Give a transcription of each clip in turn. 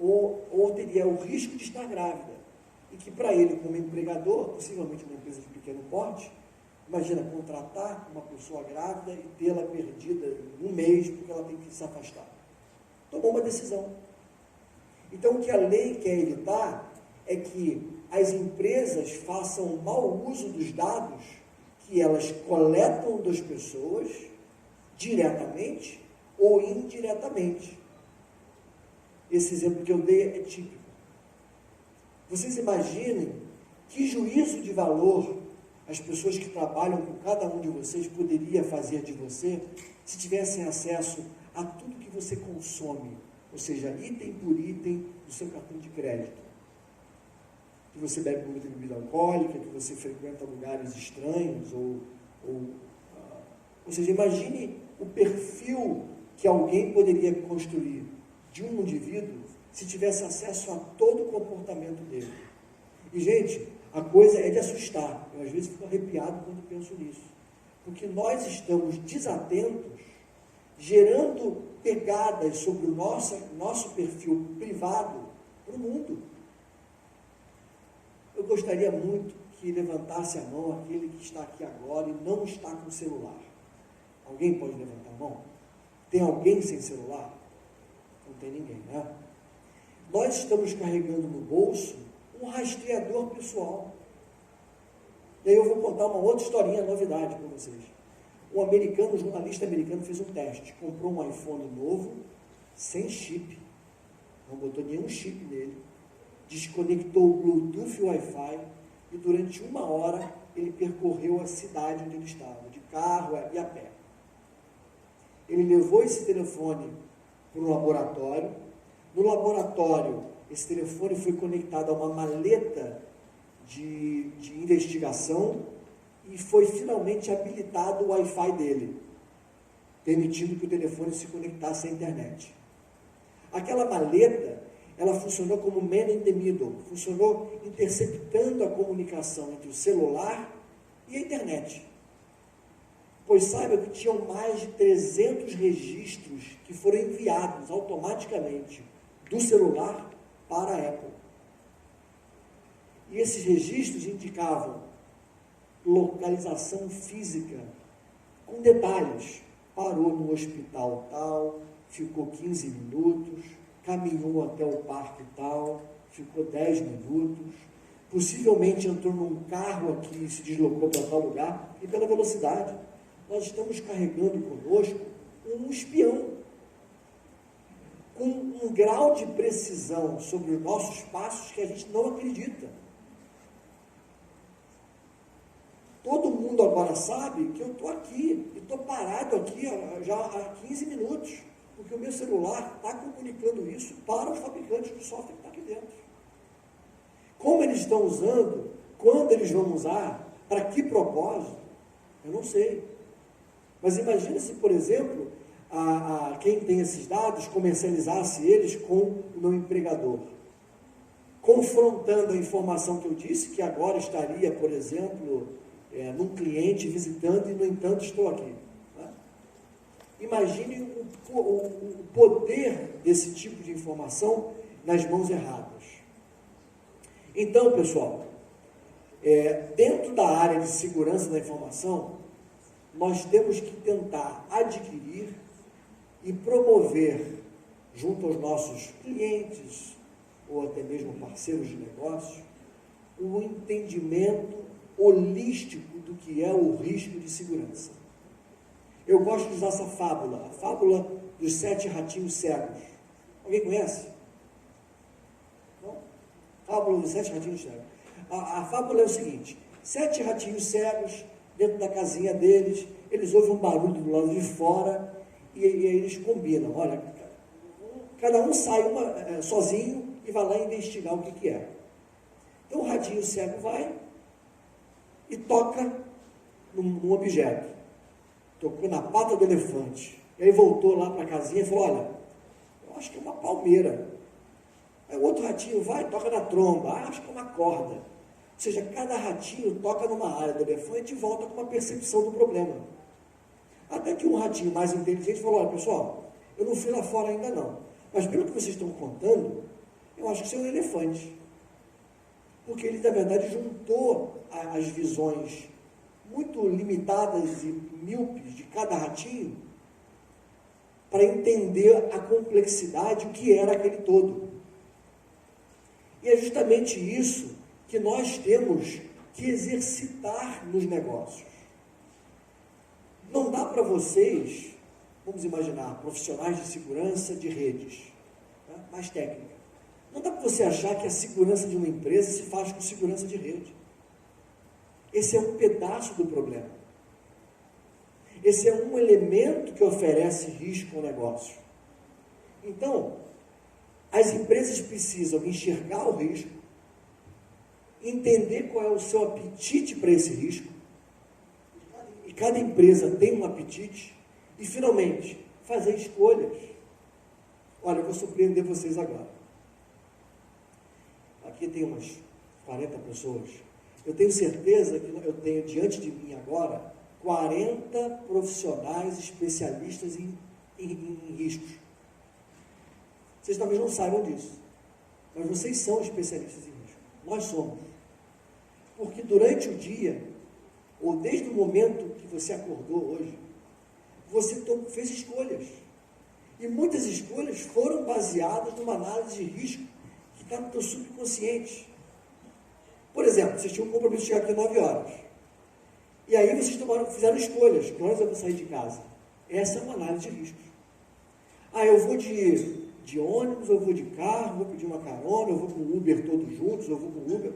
ou teria o risco de estar grávida. E que para ele, como empregador, possivelmente uma empresa de pequeno porte, imagina contratar uma pessoa grávida e tê-la perdida em um mês porque ela tem que se afastar. Tomou uma decisão. Então, o que a lei quer evitar é que as empresas façam mau uso dos dados que elas coletam das pessoas, diretamente ou indiretamente. Esse exemplo que eu dei é típico. Vocês imaginem que juízo de valor as pessoas que trabalham com cada um de vocês poderia fazer de você se tivessem acesso a tudo que você consome, ou seja, item por item do seu cartão de crédito. Que você bebe muita bebida alcoólica, que você frequenta lugares estranhos, ou seja, imagine o perfil que alguém poderia construir de um indivíduo se tivesse acesso a todo o comportamento dele. E, gente, a coisa é de assustar. Eu, às vezes, fico arrepiado quando penso nisso. Porque nós estamos desatentos, gerando pegadas sobre o nosso perfil privado para o mundo. Eu gostaria muito que levantasse a mão aquele que está aqui agora e não está com celular. Alguém pode levantar a mão? Tem alguém sem celular? Não tem ninguém, né? Nós estamos carregando no bolso um rastreador pessoal. E aí eu vou contar uma outra historinha, novidade para vocês. Um jornalista americano fez um teste, comprou um iPhone novo, sem chip, não botou nenhum chip nele, desconectou o Bluetooth e o Wi-Fi, e durante 1 hora ele percorreu a cidade onde ele estava, de carro e a pé. Ele levou esse telefone para o laboratório. No laboratório, esse telefone foi conectado a uma maleta de investigação e foi finalmente habilitado o Wi-Fi dele, permitindo que o telefone se conectasse à internet. Aquela maleta, ela funcionou como man in the middle, funcionou interceptando a comunicação entre o celular e a internet. Pois saiba que tinham mais de 300 registros que foram enviados automaticamente do celular para a Apple. E esses registros indicavam localização física, com detalhes. Parou no hospital tal, ficou 15 minutos, caminhou até o parque tal, ficou 10 minutos, possivelmente entrou num carro aqui e se deslocou para tal lugar, e pela velocidade. Nós estamos carregando conosco um espião, com um grau de precisão sobre os nossos passos que a gente não acredita. Todo mundo agora sabe que eu estou aqui, e estou parado aqui já há 15 minutos, porque o meu celular está comunicando isso para os fabricantes do software que está aqui dentro. Como eles estão usando, quando eles vão usar, para que propósito, eu não sei. Mas imagine se, por exemplo, quem tem esses dados comercializasse eles com o meu empregador, confrontando a informação que eu disse, que agora estaria, por exemplo, num cliente visitando e, no entanto, estou aqui. Né? Imagine o poder desse tipo de informação nas mãos erradas. Então, pessoal, dentro da área de segurança da informação, nós temos que tentar adquirir e promover, junto aos nossos clientes, ou até mesmo parceiros de negócio, um entendimento holístico do que é o risco de segurança. Eu gosto de usar essa fábula, a fábula dos 7 ratinhos cegos. Alguém conhece? Não? Fábula dos 7 ratinhos cegos. A fábula é o seguinte: 7 ratinhos cegos, dentro da casinha deles, eles ouvem um barulho do lado de fora e eles combinam. Olha, cada um sai sozinho e vai lá investigar o que é. Então o ratinho cego vai e toca num objeto. Tocou na pata do elefante. E aí voltou lá para a casinha e falou: olha, eu acho que é uma palmeira. Aí o outro ratinho vai e toca na tromba. Acho que é uma corda. Ou seja, cada ratinho toca numa área do elefante e volta com uma percepção do problema. Até que um ratinho mais inteligente falou: olha, pessoal, eu não fui lá fora ainda não, mas pelo que vocês estão contando, Eu acho que isso é um elefante. Porque ele, na verdade, juntou as visões muito limitadas e míopes de cada ratinho para entender a complexidade, o que era aquele todo. E é justamente isso que nós temos que exercitar nos negócios. Não dá para vocês, vamos imaginar, profissionais de segurança de redes, né, mais técnica. Não dá para você achar que a segurança de uma empresa se faz com segurança de rede. Esse é um pedaço do problema. Esse é um elemento que oferece risco ao negócio. Então, as empresas precisam enxergar o risco, entender qual é o seu apetite para esse risco, e cada empresa tem um apetite, e finalmente, fazer escolhas. Olha, eu vou surpreender vocês agora. Aqui tem umas 40 pessoas. Eu tenho certeza que eu tenho diante de mim agora 40 profissionais especialistas em riscos. Vocês talvez não saibam disso, mas vocês são especialistas em risco. Nós somos. Porque durante o dia, ou desde o momento que você acordou hoje, você fez escolhas. E muitas escolhas foram baseadas numa análise de risco que está no teu subconsciente. Por exemplo, vocês tinham um compromisso de chegar aqui às 9 horas. E aí vocês fizeram escolhas. Que horas eu vou sair de casa? Essa é uma análise de riscos. Eu vou de ônibus, eu vou de carro, vou pedir uma carona, eu vou com o Uber todos juntos, eu vou com o Uber.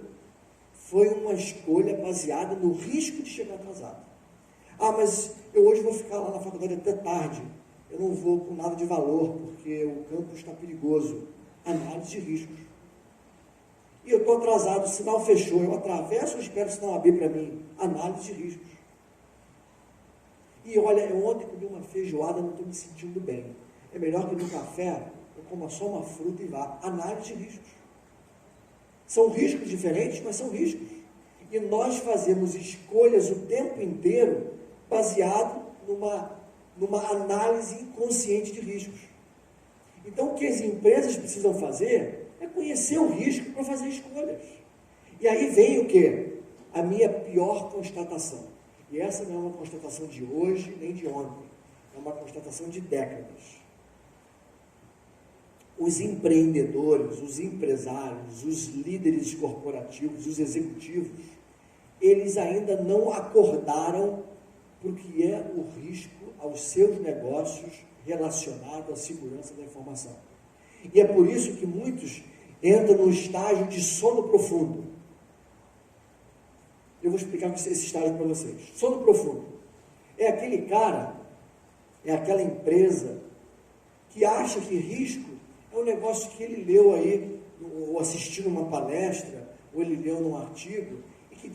Foi uma escolha baseada no risco de chegar atrasado. Mas eu hoje vou ficar lá na faculdade até tarde. Eu não vou com nada de valor, porque o campus está perigoso. Análise de riscos. E eu estou atrasado, o sinal fechou, eu atravesso ou espero o sinal abrir para mim? Análise de riscos. E olha, eu ontem comi uma feijoada, não estou me sentindo bem. É melhor que no café eu coma só uma fruta e vá. Análise de riscos. São riscos diferentes, mas são riscos. E nós fazemos escolhas o tempo inteiro baseado numa análise inconsciente de riscos. Então, o que as empresas precisam fazer é conhecer o risco para fazer escolhas. E aí vem o quê? A minha pior constatação. E essa não é uma constatação de hoje nem de ontem. É uma constatação de décadas. Os empreendedores, os empresários, os líderes corporativos, os executivos, eles ainda não acordaram para o que é o risco aos seus negócios relacionado à segurança da informação. E é por isso que muitos entram no estágio de sono profundo. Eu vou explicar esse estágio para vocês. Sono profundo é aquele cara, é aquela empresa que acha que risco é um negócio que ele leu aí, ou assistiu numa palestra, ou ele leu num artigo, e que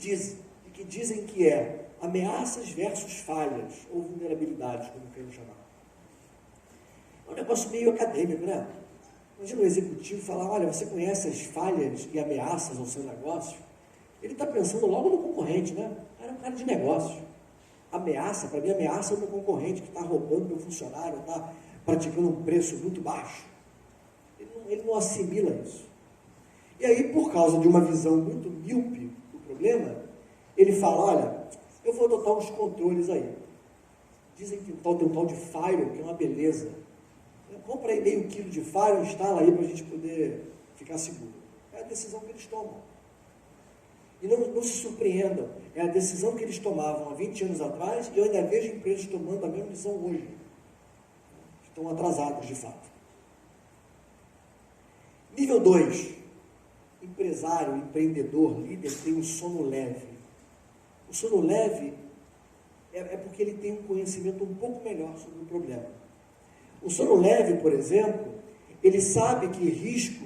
dizem que é ameaças versus falhas, ou vulnerabilidades, como queiram chamar. É um negócio meio acadêmico, né? Imagina um executivo falar, olha, você conhece as falhas e ameaças ao seu negócio? Ele está pensando logo no concorrente, né? Era um cara de negócio. Ameaça, para mim, ameaça é o meu concorrente que está roubando meu funcionário, está praticando um preço muito baixo. Ele não assimila isso. E aí, por causa de uma visão muito míope do problema, ele fala, olha, eu vou adotar uns controles aí. Dizem que tem um tal de Firewall, que é uma beleza. Compra aí meio quilo de Firewall, instala aí para a gente poder ficar seguro. É a decisão que eles tomam. E não se surpreendam, é a decisão que eles tomavam há 20 anos atrás, e eu ainda vejo empresas tomando a mesma decisão hoje. Estão atrasados, de fato. Nível 2. Empresário, empreendedor, líder tem um sono leve. O sono leve é porque ele tem um conhecimento um pouco melhor sobre o problema. O sono leve, por exemplo, ele sabe que risco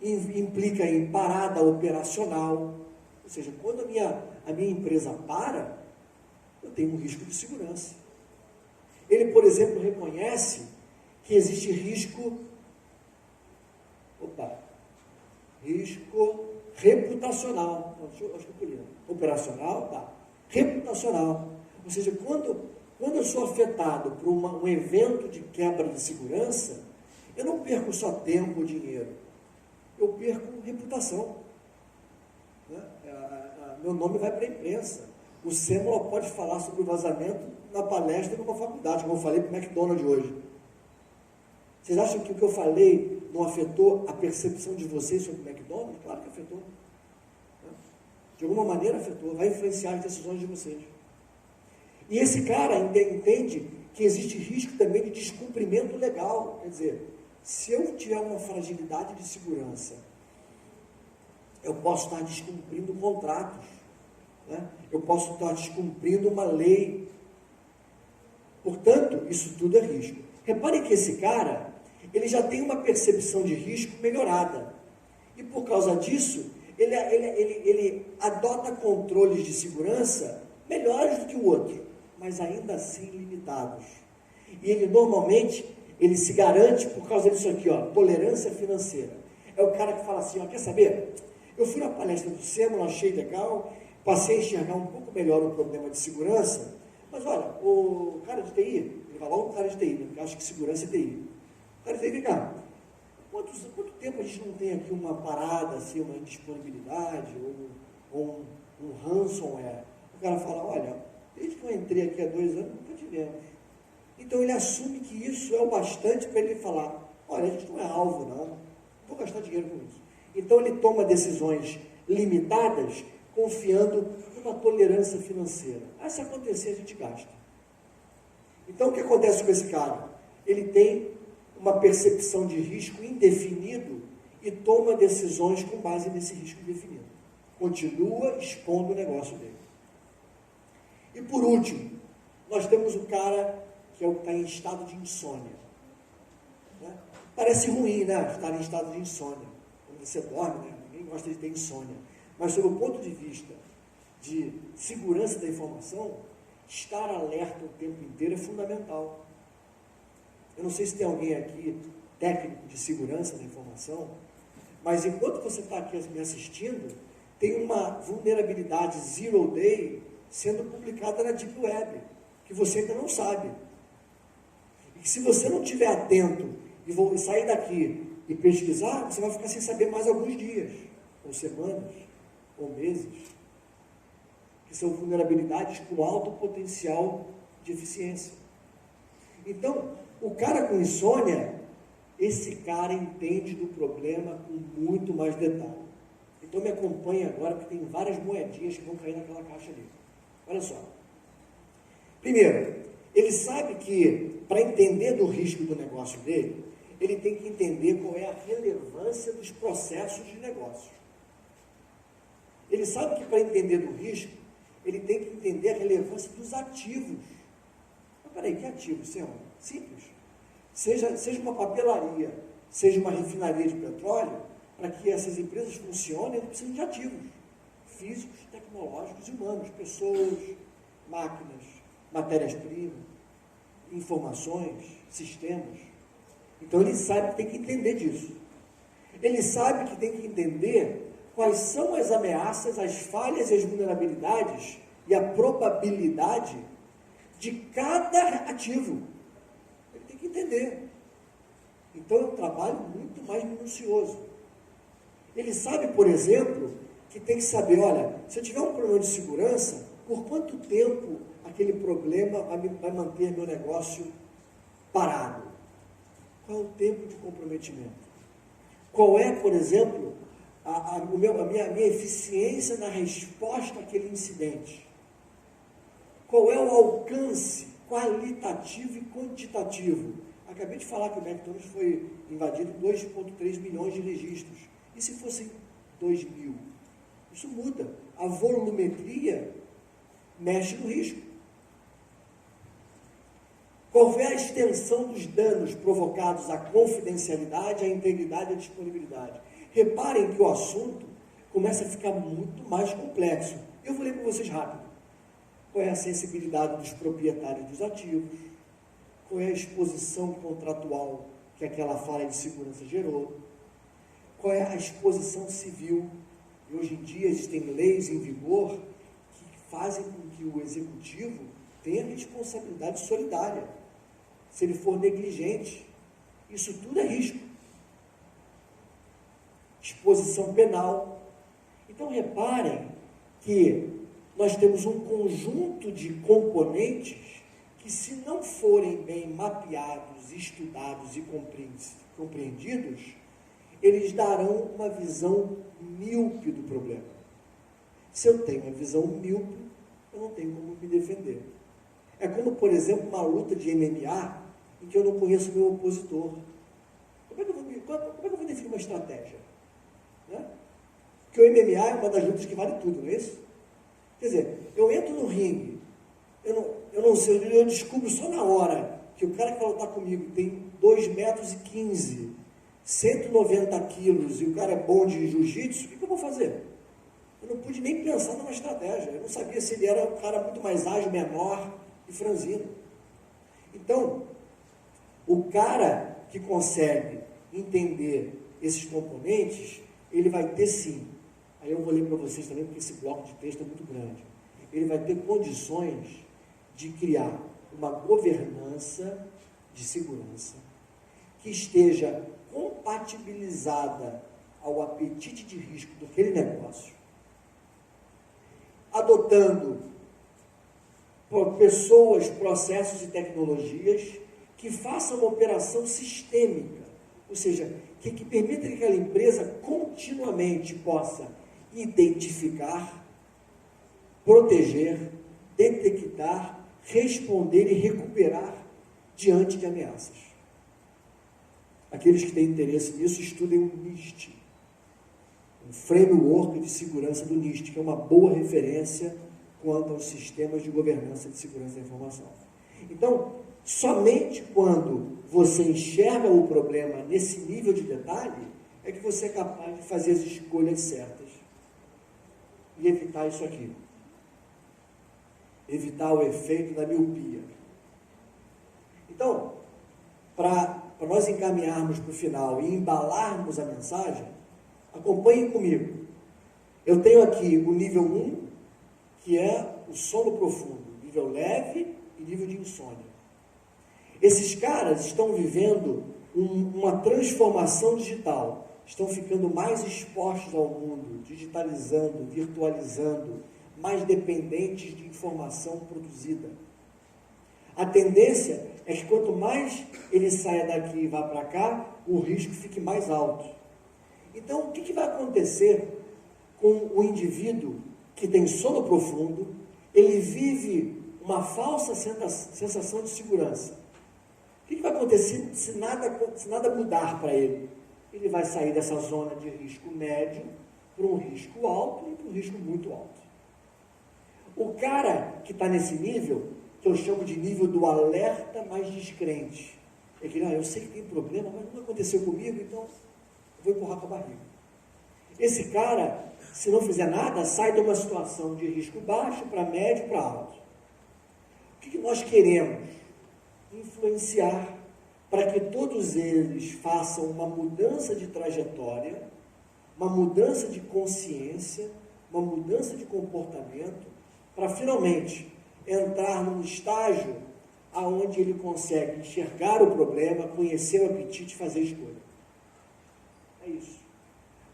implica em parada operacional, ou seja, quando a minha empresa para, eu tenho um risco de segurança. Ele, por exemplo, reconhece que existe risco reputacional. Acho que eu pulei. Operacional, tá. Reputacional. Ou seja, quando eu sou afetado por um evento de quebra de segurança, eu não perco só tempo ou dinheiro. eu perco reputação. Né? Meu nome vai para a imprensa. O Sêmola pode falar sobre o vazamento na palestra numa faculdade, como eu falei para o McDonald's hoje. Vocês acham que o que eu falei não afetou a percepção de vocês sobre o McDonald's? Claro que afetou. Né? De alguma maneira afetou, vai influenciar as decisões de vocês. E esse cara entende que existe risco também de descumprimento legal. Quer dizer, se eu tiver uma fragilidade de segurança, eu posso estar descumprindo contratos, né? Eu posso estar descumprindo uma lei. Portanto, isso tudo é risco. Reparem que esse cara, ele já tem uma percepção de risco melhorada. E por causa disso, ele adota controles de segurança melhores do que o outro, mas ainda assim limitados. E ele normalmente, ele se garante por causa disso aqui, ó, tolerância financeira. É o cara que fala assim, ó, quer saber? Eu fui na palestra do Sêmola, achei legal, passei a enxergar um pouco melhor o problema de segurança, mas olha, o cara de TI, ele vai logo o cara de TI, né, porque acha que segurança é TI. O cara de TI, vem cá, quanto tempo a gente não tem aqui uma parada, assim, uma indisponibilidade, ou um ransomware? O cara fala, olha, desde que eu entrei aqui há 2 anos, nunca tivemos. Então ele assume que isso é o bastante para ele falar, olha, a gente não é alvo não vou gastar dinheiro com isso. Então ele toma decisões limitadas, confiando numa tolerância financeira. Ah, se acontecer, a gente gasta. Então o que acontece com esse cara? Ele tem uma percepção de risco indefinido e toma decisões com base nesse risco indefinido. Continua expondo o negócio dele. E por último, nós temos o cara que é o que está em estado de insônia. Né? Parece ruim, né? Estar em estado de insônia. Quando você dorme, né? Ninguém gosta de ter insônia. Mas, sob o ponto de vista de segurança da informação, estar alerta o tempo inteiro é fundamental. Eu não sei se tem alguém aqui, técnico de segurança da informação, mas enquanto você está aqui me assistindo, tem uma vulnerabilidade Zero Day sendo publicada na Deep Web, que você ainda não sabe. E que se você não estiver atento e sair daqui e pesquisar, você vai ficar sem saber mais alguns dias, ou semanas, ou meses, que são vulnerabilidades com alto potencial de eficiência. Então, o cara com insônia, esse cara entende do problema com muito mais detalhe. Então me acompanhe agora, porque tem várias moedinhas que vão cair naquela caixa ali. Olha só. Primeiro, ele sabe que, para entender do risco do negócio dele, ele tem que entender qual é a relevância dos processos de negócio. Ele sabe que, para entender do risco, ele tem que entender a relevância dos ativos. Mas peraí, que ativos, senhor? Simples. Seja uma papelaria, seja uma refinaria de petróleo, para que essas empresas funcionem, eles precisam de ativos físicos, tecnológicos e humanos, pessoas, máquinas, matérias-primas, informações, sistemas. Então ele sabe que tem que entender disso. Ele sabe que tem que entender quais são as ameaças, as falhas e as vulnerabilidades e a probabilidade de cada ativo. Ele tem que entender. Então é um trabalho muito mais minucioso. Ele sabe, por exemplo, que tem que saber, olha, se eu tiver um problema de segurança, por quanto tempo aquele problema vai manter meu negócio parado? Qual é o tempo de comprometimento? Qual é, por exemplo, a minha eficiência na resposta àquele incidente? Qual é o alcance qualitativo e quantitativo? Acabei de falar que o McDonald's foi invadido 2,3 milhões de registros. E se fossem 2 mil? Isso muda. A volumetria mexe no risco. Qual é a extensão dos danos provocados à confidencialidade, à integridade e à disponibilidade? Reparem que o assunto começa a ficar muito mais complexo. Eu vou ler para vocês rápido. Qual é a sensibilidade dos proprietários dos ativos? Qual é a exposição contratual que aquela falha de segurança gerou? Qual é a exposição civil? E hoje em dia existem leis em vigor que fazem com que o executivo tenha responsabilidade solidária. Se ele for negligente, isso tudo é risco. exposição penal. Então, reparem que nós temos um conjunto de componentes que, se não forem bem mapeados, estudados e compreendidos, eles darão uma visão míope do problema. Se eu tenho uma visão míope, eu não tenho como me defender. É como, por exemplo, uma luta de MMA em que eu não conheço o meu opositor. Como é que eu vou definir uma estratégia? Né? Porque o MMA é uma das lutas que vale tudo, não é isso? Quer dizer, eu entro no ringue, eu não sei, eu descubro só na hora que o cara que vai lutar comigo tem 2,15 metros, 190 quilos, e o cara é bom de jiu-jitsu, o que eu vou fazer? Eu não pude nem pensar numa estratégia. Eu não sabia se ele era um cara muito mais ágil, menor e franzino. Então, o cara que consegue entender esses componentes, ele vai ter sim. Aí eu vou ler para vocês também, porque esse bloco de texto é muito grande. Ele vai ter condições de criar uma governança de segurança que esteja compatibilizada ao apetite de risco daquele negócio, adotando pessoas, processos e tecnologias que façam uma operação sistêmica, ou seja, que permita que aquela empresa continuamente possa identificar, proteger, detectar, responder e recuperar diante de ameaças. Aqueles que têm interesse nisso, estudem o NIST, um framework de segurança do NIST, que é uma boa referência quanto aos sistemas de governança de segurança da informação. Então, somente quando você enxerga o problema nesse nível de detalhe, é que você é capaz de fazer as escolhas certas e evitar isso aqui. Evitar o efeito da miopia. Então, para nós encaminharmos para o final e embalarmos a mensagem, acompanhem comigo. Eu tenho aqui o nível 1, que é o sono profundo, nível leve e nível de insônia. Esses caras estão vivendo uma transformação digital, estão ficando mais expostos ao mundo, digitalizando, virtualizando, mais dependentes de informação produzida. A tendência é que quanto mais ele saia daqui e vá para cá, o risco fique mais alto. Então, o que vai acontecer com o indivíduo que tem sono profundo? Ele vive uma falsa sensação de segurança. O que vai acontecer se nada mudar para ele? Ele vai sair dessa zona de risco médio para um risco alto e para um risco muito alto. O cara que está nesse nível, que eu chamo de nível do alerta mais descrente, é que, eu sei que tem problema, mas não aconteceu comigo, então eu vou empurrar com a barriga. Esse cara, se não fizer nada, sai de uma situação de risco baixo para médio para alto. O que nós queremos? Influenciar para que todos eles façam uma mudança de trajetória, uma mudança de consciência, uma mudança de comportamento, para finalmente entrar num estágio aonde ele consegue enxergar o problema, conhecer o apetite e fazer escolha. É isso.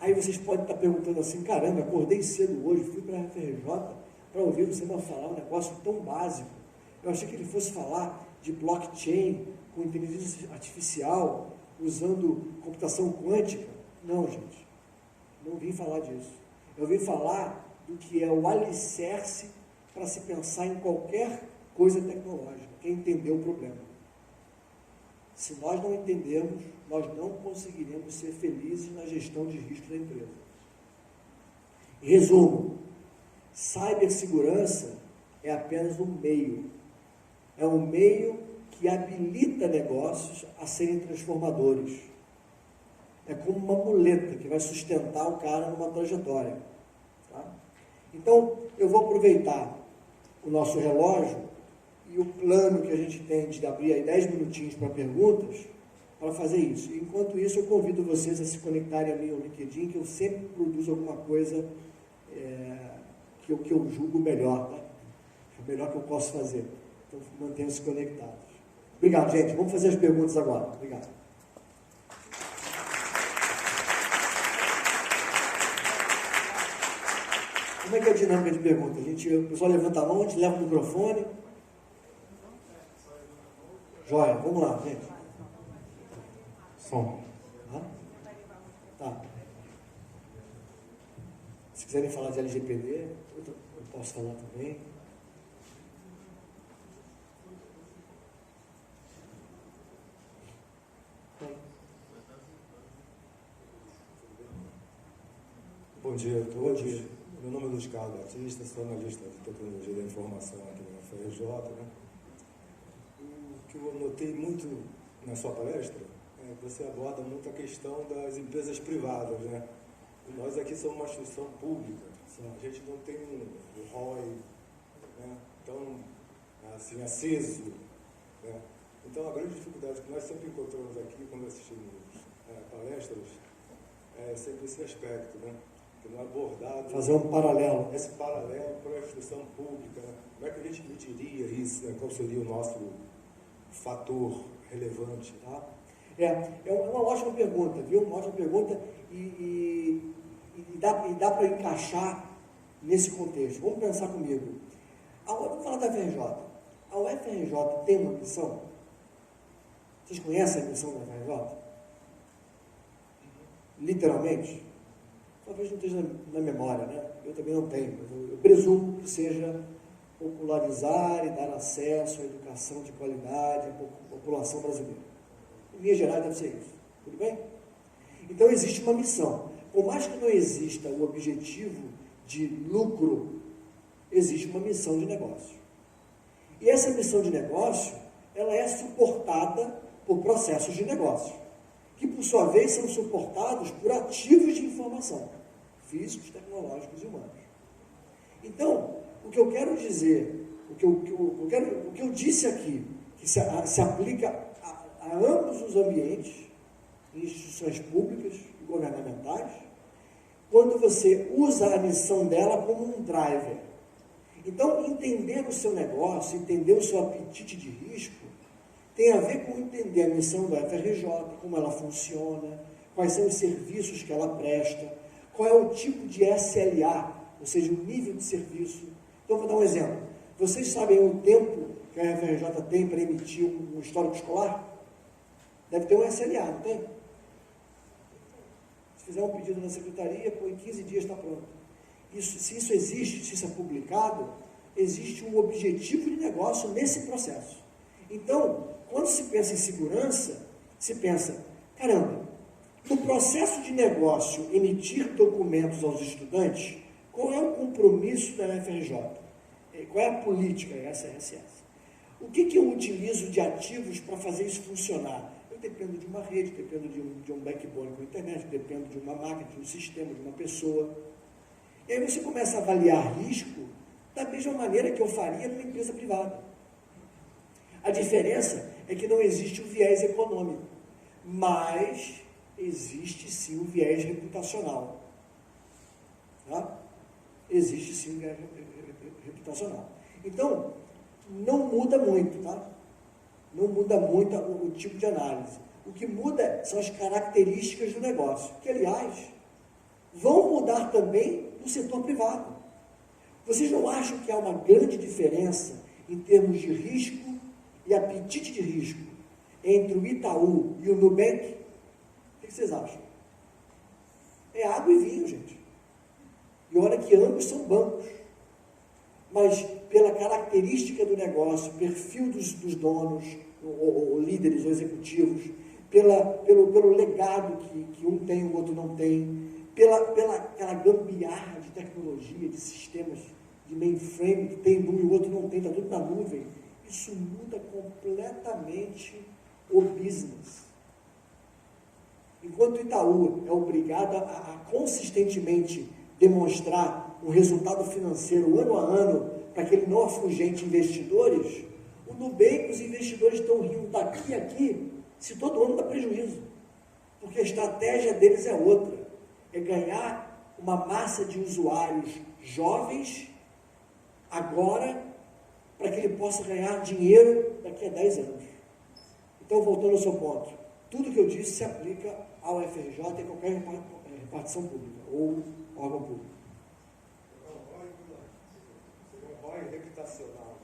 Aí vocês podem estar perguntando assim, caramba, acordei cedo hoje, fui para a FRJ para ouvir você falar um negócio tão básico. Eu achei que ele fosse falar de blockchain, com inteligência artificial, usando computação quântica. Não, gente. Não vim falar disso. Eu vim falar do que é o alicerce para se pensar em qualquer coisa tecnológica, que é entender o problema. Se nós não entendermos, nós não conseguiremos ser felizes na gestão de risco da empresa. Em resumo, cibersegurança é apenas um meio. É um meio que habilita negócios a serem transformadores. É como uma muleta que vai sustentar o cara numa trajetória. Tá? Então, eu vou aproveitar o nosso relógio e o plano que a gente tem de abrir aí 10 minutinhos para perguntas, para fazer isso. Enquanto isso, eu convido vocês a se conectarem a mim ao LinkedIn, que eu sempre produzo alguma coisa que eu julgo melhor, tá? O melhor que eu posso fazer. Então, mantenham-se conectados. Obrigado, gente. Vamos fazer as perguntas agora. Obrigado. Como é que é a dinâmica de pergunta? O pessoal levanta a mão, a gente leva o microfone. Joia, vamos lá, gente. Som. Tá. Se quiserem falar de LGPD, eu posso falar também. Bom dia a todos. Meu nome é Luiz Carlos Batista, sou analista de tecnologia da informação aqui na FRJ. Né? O que eu notei muito na sua palestra é que você aborda muito a questão das empresas privadas. Né? E nós aqui somos uma instituição pública, a gente não tem um ROI, né? Tão assim, aceso. Né? Então, a grande dificuldade que nós sempre encontramos aqui, quando assistimos palestras, é sempre esse aspecto, né? Que não é abordado. Fazer um paralelo. Esse paralelo para a instituição pública. Né? Como é que a gente mediria isso? Né? Qual seria o nosso fator relevante? Tá? É uma ótima pergunta, viu? Uma ótima pergunta e dá para encaixar nesse contexto. Vamos pensar comigo. Vamos falar da UFRJ. A UFRJ tem uma missão? Vocês conhecem a missão da UFRJ? Literalmente? Talvez não esteja na memória, né? Eu também não tenho, mas eu presumo que seja popularizar e dar acesso à educação de qualidade à população brasileira. Em linhas gerais deve ser isso. Tudo bem? Então existe uma missão. Por mais que não exista o objetivo de lucro, existe uma missão de negócio. E essa missão de negócio, ela é suportada por processos de negócio, que por sua vez são suportados por ativos de informação, físicos, tecnológicos e humanos. Então, o que eu quero dizer, o que eu disse aqui, que se aplica a ambos os ambientes, instituições públicas e governamentais, quando você usa a missão dela como um driver. Então, entender o seu negócio, entender o seu apetite de risco, tem a ver com entender a missão da FRJ, como ela funciona, quais são os serviços que ela presta, qual é o tipo de SLA, ou seja, o nível de serviço. Então, vou dar um exemplo. Vocês sabem o tempo que a FRJ tem para emitir um histórico escolar? Deve ter um SLA, não tem? Se fizer um pedido na secretaria, em 15 dias está pronto. Se isso existe, se isso é publicado, existe um objetivo de negócio nesse processo. Então, quando se pensa em segurança, se pensa, caramba, no processo de negócio, emitir documentos aos estudantes, qual é o compromisso da UFRJ? Qual é a política? Essa. O que eu utilizo de ativos para fazer isso funcionar? Eu dependo de uma rede, dependo de um backbone com a internet, dependo de uma máquina, de um sistema, de uma pessoa. E aí você começa a avaliar risco da mesma maneira que eu faria numa empresa privada. A diferença é que não existe o viés econômico, mas existe sim o viés reputacional. Tá? Existe sim o viés reputacional. Então, não muda muito, tá? Não muda muito o tipo de análise. O que muda são as características do negócio, que, aliás, vão mudar também no setor privado. Vocês não acham que há uma grande diferença em termos de risco e apetite de risco entre o Itaú e o Nubank? O que vocês acham? É água e vinho, gente. E olha que ambos são bancos. Mas pela característica do negócio, perfil dos donos, ou líderes, ou executivos, pelo legado que um tem e o outro não tem, aquela gambiarra de tecnologia, de sistemas de mainframe que tem um e o outro não tem, está tudo na nuvem, isso muda completamente o business. Enquanto o Itaú é obrigado a consistentemente demonstrar um resultado financeiro ano a ano para que ele não afugente investidores, o Nubank, os investidores estão rindo daqui a aqui, se todo ano dá prejuízo. Porque a estratégia deles é outra, é ganhar uma massa de usuários jovens agora, para que ele possa ganhar dinheiro daqui a 10 anos. Então, voltando ao seu ponto, tudo que eu disse se aplica ao FRJ e a qualquer repartição pública, ou órgão público. Olha, ROI reputacional.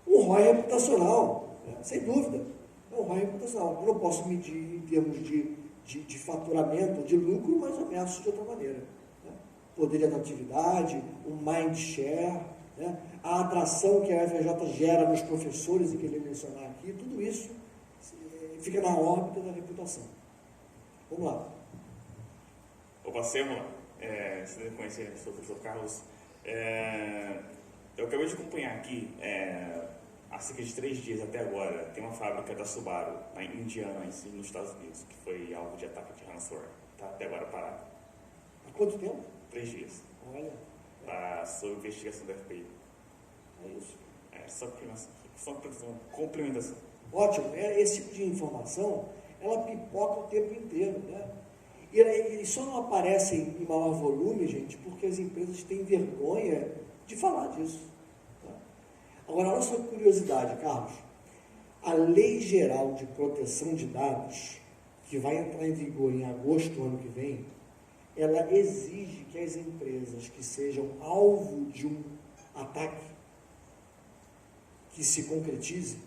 Um ROI reputacional, né? Sem dúvida. É um ROI reputacional. Eu não posso medir em termos de faturamento, de lucro, mas eu meço de outra maneira. Né? Poder de atratividade, um mind share, né? A atração que a FRJ gera nos professores, e que ele mencionar aqui, tudo isso fica na órbita da reputação. Vamos lá. Opa, Sêmola, você deve conhecer o professor Carlos. Eu acabei de acompanhar aqui, há cerca de 3 dias até agora, tem uma fábrica da Subaru, em Indiana, nos Estados Unidos, que foi alvo de ataque de ransomware. Está até agora parado. Há quanto tempo? 3 dias. Olha. Está sob investigação da FBI. É isso. Só complementação. Ótimo. Esse tipo de informação, ela pipoca o tempo inteiro, né? E só não aparecem em maior volume, gente, porque as empresas têm vergonha de falar disso. Tá? Agora, olha só que curiosidade, Carlos. A Lei Geral de Proteção de Dados, que vai entrar em vigor em agosto do ano que vem, ela exige que as empresas que sejam alvo de um ataque que se concretize,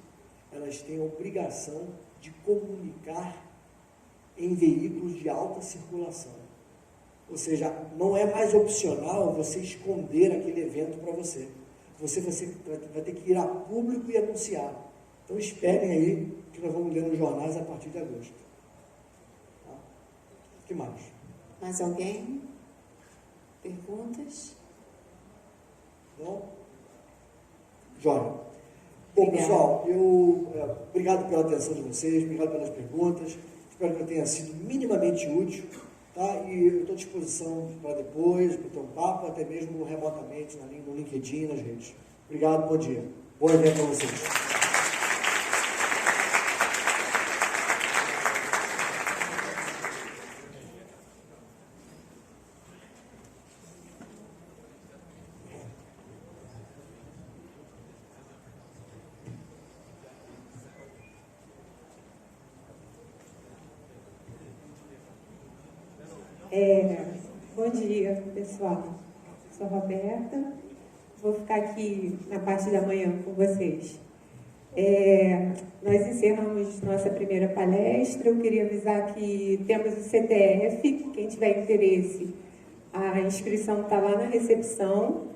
elas têm a obrigação de comunicar em veículos de alta circulação. Ou seja, não é mais opcional você esconder aquele evento para você. Você vai ter que ir a público e anunciar. Então esperem aí que nós vamos ler nos jornais a partir de agosto. Tá? O que mais? Mais alguém? Perguntas? Não? Jóia. Bom, pessoal, obrigado pela atenção de vocês, obrigado pelas perguntas. Espero que eu tenha sido minimamente útil, tá? E eu estou à disposição para depois, para ter um papo, até mesmo remotamente, no LinkedIn, nas redes. Obrigado, bom dia. Bom evento para vocês. Bom dia, pessoal. Sou Roberta. Vou ficar aqui na parte da manhã com vocês. Nós encerramos nossa primeira palestra. Eu queria avisar que temos o CTF. Quem tiver interesse, a inscrição está lá na recepção.